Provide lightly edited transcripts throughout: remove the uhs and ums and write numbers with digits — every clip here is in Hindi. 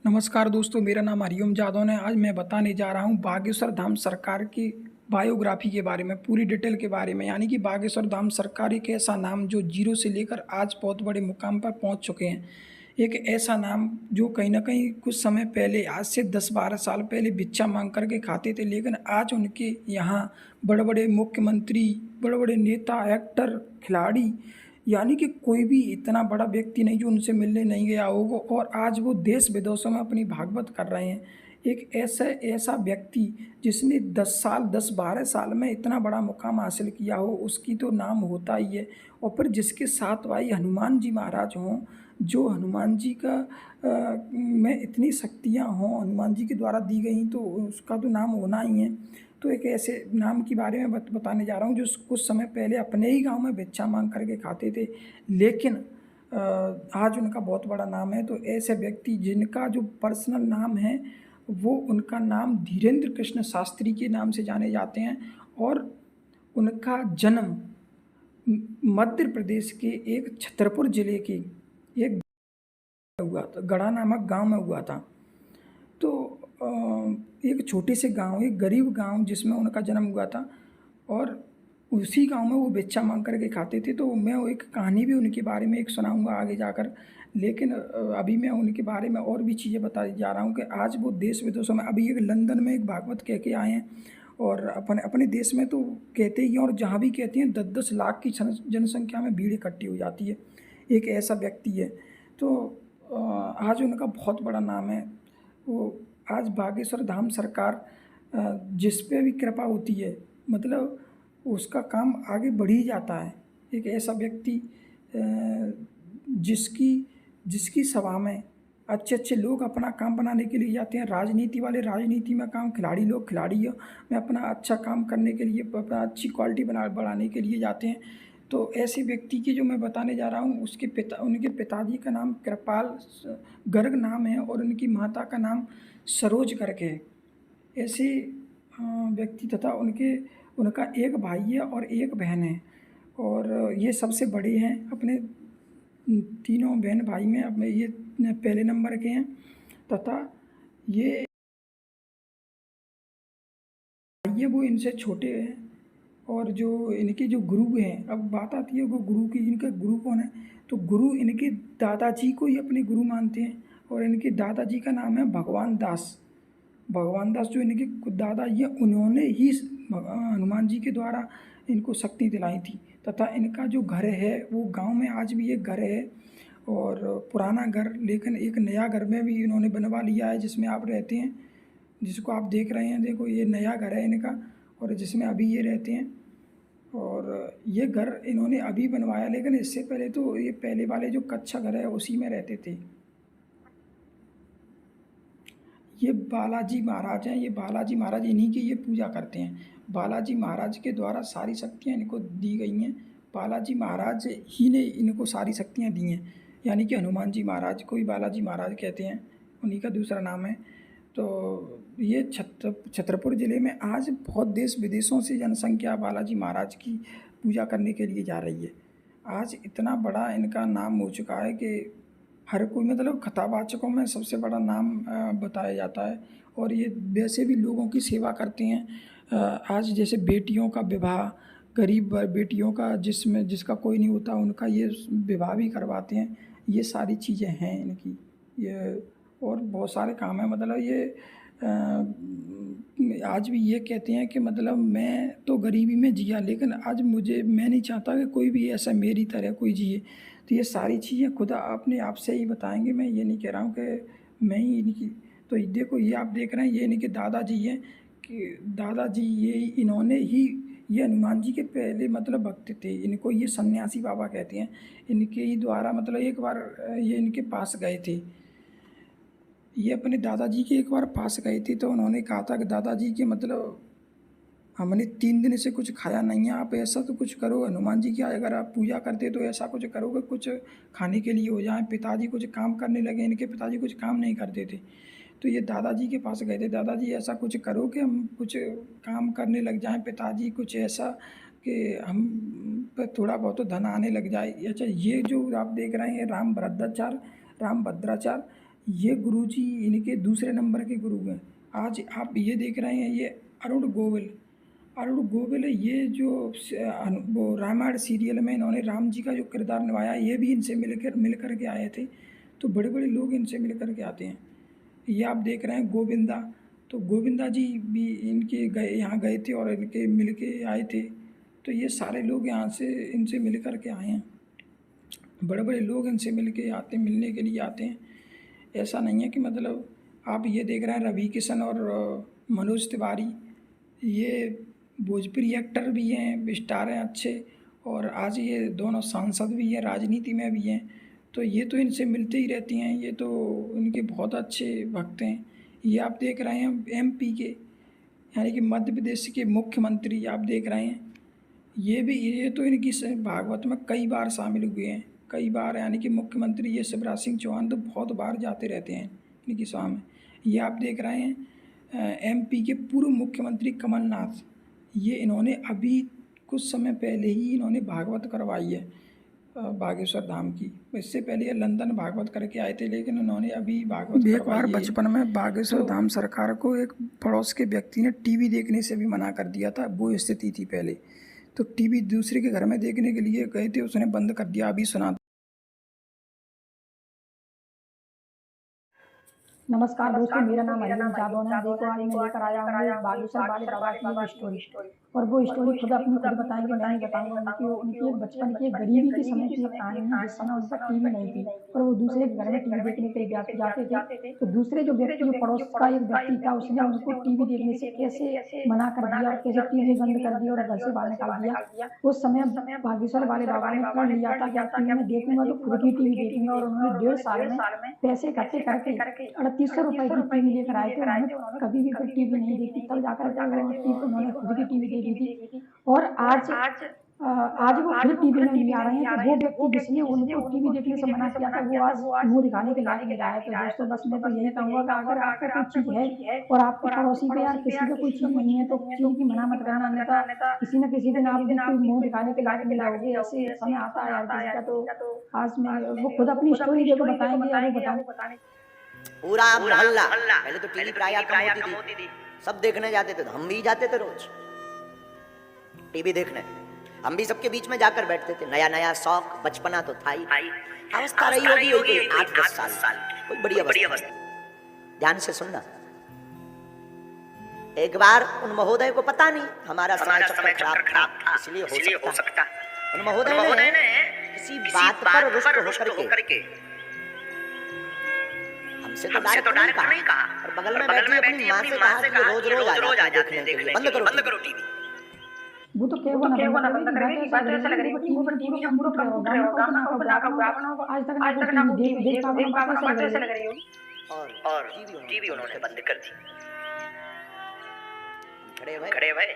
नमस्कार दोस्तों, मेरा नाम हरिओम जादव है। आज मैं बताने जा रहा हूँ बागेश्वर धाम सरकार की बायोग्राफी के बारे में, पूरी डिटेल के बारे में। यानी कि बागेश्वर धाम सरकार एक ऐसा नाम जो जीरो से लेकर आज बहुत बड़े मुकाम पर पहुँच चुके हैं। एक ऐसा नाम जो कहीं न कहीं कुछ समय पहले, आज से 10-12 साल पहले भिक्षा माँग कर के खाते थे, लेकिन आज उनके यहाँ बड़े-बड़े मुख्यमंत्री, बड़े-बड़े नेता, एक्टर, खिलाड़ी, यानी कि कोई भी इतना बड़ा व्यक्ति नहीं जो उनसे मिलने नहीं गया होगा, और आज वो देश विदेशों में अपनी भागवत कर रहे हैं। एक ऐसा ऐसा व्यक्ति जिसने 10 साल, 10-12 साल में इतना बड़ा मुकाम हासिल किया हो, उसकी तो नाम होता ही है। और फिर जिसके साथ भाई हनुमान जी महाराज हों, जो हनुमान जी का में इतनी शक्तियाँ हों, हनुमान जी के द्वारा दी गई, तो उसका तो नाम होना ही है। तो एक ऐसे नाम के बारे में बताने जा रहा हूँ जो कुछ समय पहले अपने ही गांव में भिक्षा मांग करके खाते थे, लेकिन आज उनका बहुत बड़ा नाम है। तो ऐसे व्यक्ति जिनका जो पर्सनल नाम है, वो उनका नाम धीरेन्द्र कृष्ण शास्त्री के नाम से जाने जाते हैं। और उनका जन्म मध्य प्रदेश के एक छतरपुर ज़िले के एक हुआ था, गढ़ा नामक गांव में हुआ था। तो एक छोटे से गांव, एक गरीब गांव जिसमें उनका जन्म हुआ था, और उसी गांव में वो भिक्षा मांग करके खाते थे। तो मैं वो एक कहानी भी उनके बारे में एक सुनाऊंगा आगे जाकर, लेकिन अभी मैं उनके बारे में और भी चीज़ें बताने जा रहा हूँ कि आज वो देश विदेशों में, अभी एक लंदन में एक भागवत कह के आए हैं। और अपने अपने देश में तो कहते ही हैं, और जहाँ भी कहते हैं 10-10 लाख की जनसंख्या में भीड़ इकट्ठी हो जाती है। एक ऐसा व्यक्ति है। तो आज उनका बहुत बड़ा नाम है। वो आज बागेश्वर धाम सरकार जिस पे भी कृपा होती है, मतलब उसका काम आगे बढ़ ही जाता है। एक ऐसा व्यक्ति जिसकी जिसकी सभा में अच्छे अच्छे लोग अपना काम बनाने के लिए जाते हैं। राजनीति वाले राजनीति में काम, खिलाड़ी लोग खिलाड़ियों में अपना अच्छा काम करने के लिए, अपना अच्छी क्वालिटी बढ़ाने के लिए जाते हैं। तो ऐसे व्यक्ति की जो मैं बताने जा रहा हूँ, उनके पिताजी का नाम कृपाल गर्ग नाम है, और उनकी माता का नाम सरोज गर्ग है। ऐसे व्यक्ति तथा उनका एक भाई है और एक बहन है, और ये सबसे बड़े हैं अपने तीनों बहन भाई में। अपने ये पहले नंबर के हैं, तथा ये ये वो इनसे छोटे हैं। और जो इनके जो गुरु हैं, अब बात आती है वो गुरु की, इनका गुरु कौन है, तो गुरु इनके दादाजी को ही अपने गुरु मानते हैं। और इनके दादाजी का नाम है भगवान दास। भगवान दास जो इनके दादा, ये उन्होंने ही हनुमान जी के द्वारा इनको शक्ति दिलाई थी। तथा इनका जो घर है, वो गांव में आज भी एक घर है, और पुराना घर, लेकिन एक नया घर में भी इन्होंने बनवा लिया है जिसमें आप रहते हैं, जिसको आप देख रहे हैं। देखो, ये नया घर है इनका, और जिसमें अभी ये रहते हैं। और ये घर इन्होंने अभी बनवाया, लेकिन इससे पहले तो ये पहले वाले जो कच्चा घर है उसी में रहते थे। ये बालाजी महाराज हैं। ये बालाजी महाराज इन्हीं की ये पूजा करते हैं। बालाजी महाराज के द्वारा सारी शक्तियाँ इनको दी गई हैं। बालाजी महाराज ही ने इनको सारी शक्तियाँ दी हैं। यानी कि हनुमान जी महाराज को ही बालाजी महाराज कहते हैं, उन्हीं का दूसरा नाम है। तो ये छतरपुर ज़िले में आज बहुत देश विदेशों से जनसंख्या बालाजी महाराज की पूजा करने के लिए जा रही है। आज इतना बड़ा इनका नाम हो चुका है कि हर कोई, मतलब कथावाचकों में सबसे बड़ा नाम बताया जाता है। और ये वैसे भी लोगों की सेवा करते हैं। आज जैसे बेटियों का विवाह, गरीब बेटियों का जिसका कोई नहीं होता, उनका ये विवाह भी करवाते हैं। ये सारी चीज़ें हैं इनकी। ये और बहुत सारे काम हैं। मतलब ये आज भी ये कहते हैं कि मतलब मैं तो गरीबी में जिया, लेकिन आज मैं नहीं चाहता कि कोई भी ऐसा मेरी तरह कोई जिए। तो ये सारी चीज़ें खुदा अपने आप से ही बताएंगे। मैं ये नहीं कह रहा हूँ कि मैं ही इनकी। तो देखो, ये आप देख रहे हैं, ये इनके दादाजी हैं। कि दादाजी इन्होंने ही, ये हनुमान जी के पहले मतलब भक्त थे। इनको ये सन्यासी बाबा कहते हैं। इनके ही द्वारा, मतलब एक बार ये इनके पास गए थे। ये अपने दादाजी के एक बार पास गए थे, तो उन्होंने कहा था कि दादाजी के मतलब हमने 3 दिन से कुछ खाया नहीं है, आप ऐसा तो कुछ करो हनुमान जी की, अगर आप पूजा करते तो ऐसा कुछ करो कि कुछ खाने के लिए हो जाए। पिताजी कुछ काम करने लगे, इनके पिताजी कुछ काम नहीं करते थे। तो ये दादाजी के पास गए थे, दादाजी ऐसा कुछ करो कि हम कुछ काम करने लग जाएं, पिताजी कुछ ऐसा कि हम पर थोड़ा बहुत तो धन आने लग जाए। अच्छा, ये जो आप देख रहे हैं राम भद्राचार्य, ये गुरुजी इनके दूसरे नंबर के गुरु हैं। आज आप ये देख रहे हैं, ये अरुण गोविल। अरुण गोविल ये जो वो रामायण सीरियल में इन्होंने राम जी का जो किरदार निभाया, ये भी इनसे मिल कर के आए थे। तो बड़े बड़े लोग इनसे मिल कर के आते हैं। ये आप देख रहे हैं गोविंदा, तो गोविंदा जी भी इनके यहाँ गए थे और इनके मिल के आए थे। तो ये सारे लोग यहाँ से इनसे मिल कर के आए हैं। बड़े बड़े लोग इनसे मिलने के लिए आते हैं। ऐसा नहीं है कि मतलब आप ये देख रहे हैं रवि किशन और मनोज तिवारी, ये भोजपुरी एक्टर भी हैं, स्टार हैं अच्छे, और आज ये दोनों सांसद भी हैं, राजनीति में भी हैं। तो ये तो इनसे मिलते ही रहती हैं, ये तो इनके बहुत अच्छे भक्त हैं। ये आप देख रहे हैं एमपी के, यानी कि मध्य प्रदेश के मुख्यमंत्री आप देख रहे हैं, ये तो इनकी भागवत में कई बार शामिल हुए हैं, कई बार, यानी कि मुख्यमंत्री ये शिवराज सिंह चौहान तो बहुत बार जाते रहते हैं इनकी सभा में। ये आप देख रहे हैं एमपी के पूर्व मुख्यमंत्री कमलनाथ, ये इन्होंने अभी कुछ समय पहले ही इन्होंने भागवत करवाई है बागेश्वर धाम की। इससे पहले ये लंदन भागवत करके आए थे, लेकिन उन्होंने अभी भागवत एक बार बचपन में बागेश्वर धाम सरकार को एक पड़ोस के व्यक्ति ने टीवी देखने से भी मना कर दिया था, वो स्थिति थी पहले। तो टीवी दूसरे के घर में देखने के लिए गए थे, उसने बंद कर दिया। अभी सुना। नमस्कार दोस्तों, मेरा नाम अरियम जादव है। देखो आज मैं लेकर आया हूँ बागेश्वर वाले बाबा की एक स्टोरी, और वो स्टोरी खुद बताएंगे, मैं नहीं बताऊंगा। उनकी एक बचपन की गरीबी के समय की एक कहानी है, जिस समय उनका टीवी नहीं थी और वो दूसरे के घर में टीवी देखने के लिए जाते थे। तो दूसरे जो व्यक्ति, जो पड़ोस का एक व्यक्ति था, उसने उनको टीवी देखने से कैसे मना कर दिया और कैसे टीवी बंद कर दिया और घर से बाहर निकाल दिया। उस समय बागेश्वर वाले बाबा ने प्रण लिया था कि टीवी में देखूंगा तो खुद की टीवी देखूंगा, और उन्होंने 1.5 साल में पैसे इकट्ठे करके 3800 रुपए की टीवी लेकर आए थे। उन्होंने कभी भी कोई टीवी नहीं देखी, तब जाकर उन्होंने खुद की टीवी देखी थी। और आज वो खुद टीवी में नहीं आ रहे हैं। तो वो व्यक्ति जिसने उनको टीवी देखने से मना किया था, वो आज मुंह दिखाने के लायक नहीं रहा है। तो दोस्तों बस मैं तो यही कहूँगा कि अगर आपको कोई चीज़ है और आपके पड़ोसी पे यार किसी को कोई चीज़ नहीं है, तो चीज़ की मना मत करना, अन्यथा किसी न किसी दिन आप भी कोई मुंह दिखाने के लायक नहीं रहोगे। ऐसे समय आता है यार किसी का। तो आज मैं वो खुद अपनी स्टोरी देखो बताएंगे या वो बताएं। पूरा मोहल्ला, पहले तो टीवी प्राय कम होती थी, सब देखने जाते थे, तो हम भी जाते थे रोज टीवी देखने। हम भी सबके बीच में जाकर बैठते थे। नया नया शौक, बचपना तो था ही। अवस्था रही होगी 8-10 साल, कोई बड़ी अवस्था। ध्यान से सुनना। एक बार उन महोदय को पता नहीं हमारा समय चक्कर खराब था, इसलिए हो सकता उन महोदय ने किसी बात पर रुष्ट होकर के हमसे तो डायरेक्ट नहीं कहा, और बगल में बैठी अपनी माँ से कहा कि रोज आ जाते हैं देखने, बंद करो टीवी। वो तो केवल ना बंद करेगी, बात ऐसे लग रही है कि वो टीवी हम पूरा कंप्यूटर होगा ना आज तक ना टीवी देख पाना ऐसे लग रही हो। और टीवी उन्होंने बंद कर दी। खड़े भाई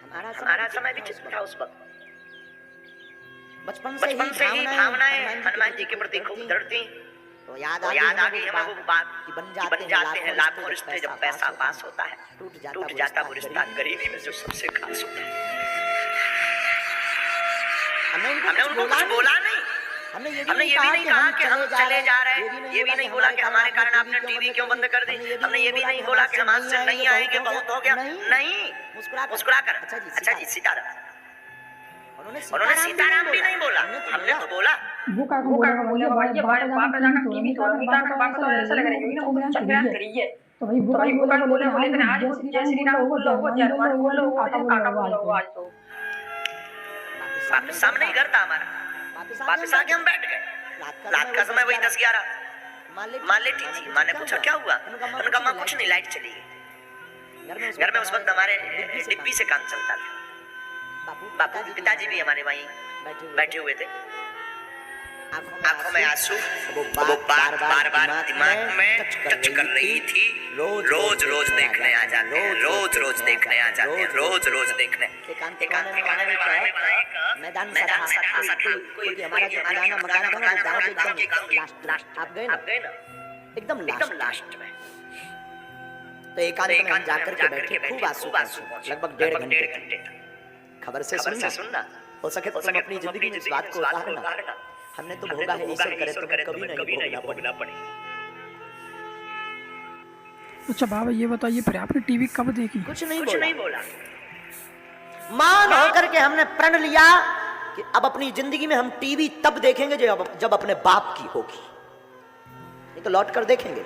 हमारा समय भी ठीक था उस वक्त। बचपन से ही भावनाएं हनुमान जी के प्रति खूब दृढ़ थी। तो याद आ गई हमें वो बात कि बन जाते हैं लाखों रिश्ते जब पैसा पास होता है, टूट जाता वो रिश्ता गरीबी में जो सबसे खास होता है। हमने उनको कुछ बोला नहीं, हमने ये भी नहीं कहा कि हम चले जा रहे हैं, ये भी नहीं बोला कि हमारे कारण आपने टीवी क्यों बंद कर दी, हमने ये भी नहीं बोला कि हम आज से नहीं आएंगे, बहुत हो गया, नहीं। मुस्कुरा कर अच्छा जी सीताराम। उन्होंने सीताराम भी नहीं बोला, हमने तो बोला वो का बोला टीवी तो बात ऐसा लग रही है ना, वो चंद्रयान करिए। तो भाई वो बोले लेकिन आज जय श्री राम बोलो, वो जय हनुमान बोलो, वो काका बोलो। आज तो सामने ही घर था हमारा, वापस आके हम बैठ गए। रात का समय वही 10-11। माँ लेटी थी। माँ ने पूछा क्या हुआ? उनका माँ कुछ नहीं, लाइट चली गई। घर में उस वक्त हमारे डिब्बी से काम चलता था। बापू पिताजी भी हमारे वहीं बैठे हुए थे। आंखों में आंसू, वो बार दिमाग में टच कर रही थी। रोज देखने आ जाते हैं, रोज देखने आ जाते हैं, रोज देखने। एकांत मैदान सा था, कोई हमारा जो पुराना मकान था ना, गांव के एकदम लास्ट आप गए ना, एकदम लास्ट में। तो एकांत में हम जाकर के बैठे, खूब आंसू लगभग 1.5 घंटे। खबर से सुनना, हो सके तो तुम अपनी जिंदगी में इस बात को उतारना। हमने तो भोगा है, ईश्वर करे तो कभी नहीं भोगना पड़े। अच्छा बाबा ये बताइए फिर आपने टीवी कब देखी? कुछ नहीं बोला। मान होकर के हमने प्रण लिया कि अब अपनी जिंदगी में हम टीवी तब देखेंगे जब अपने बाप की होगी, नहीं तो लौट कर देखेंगे।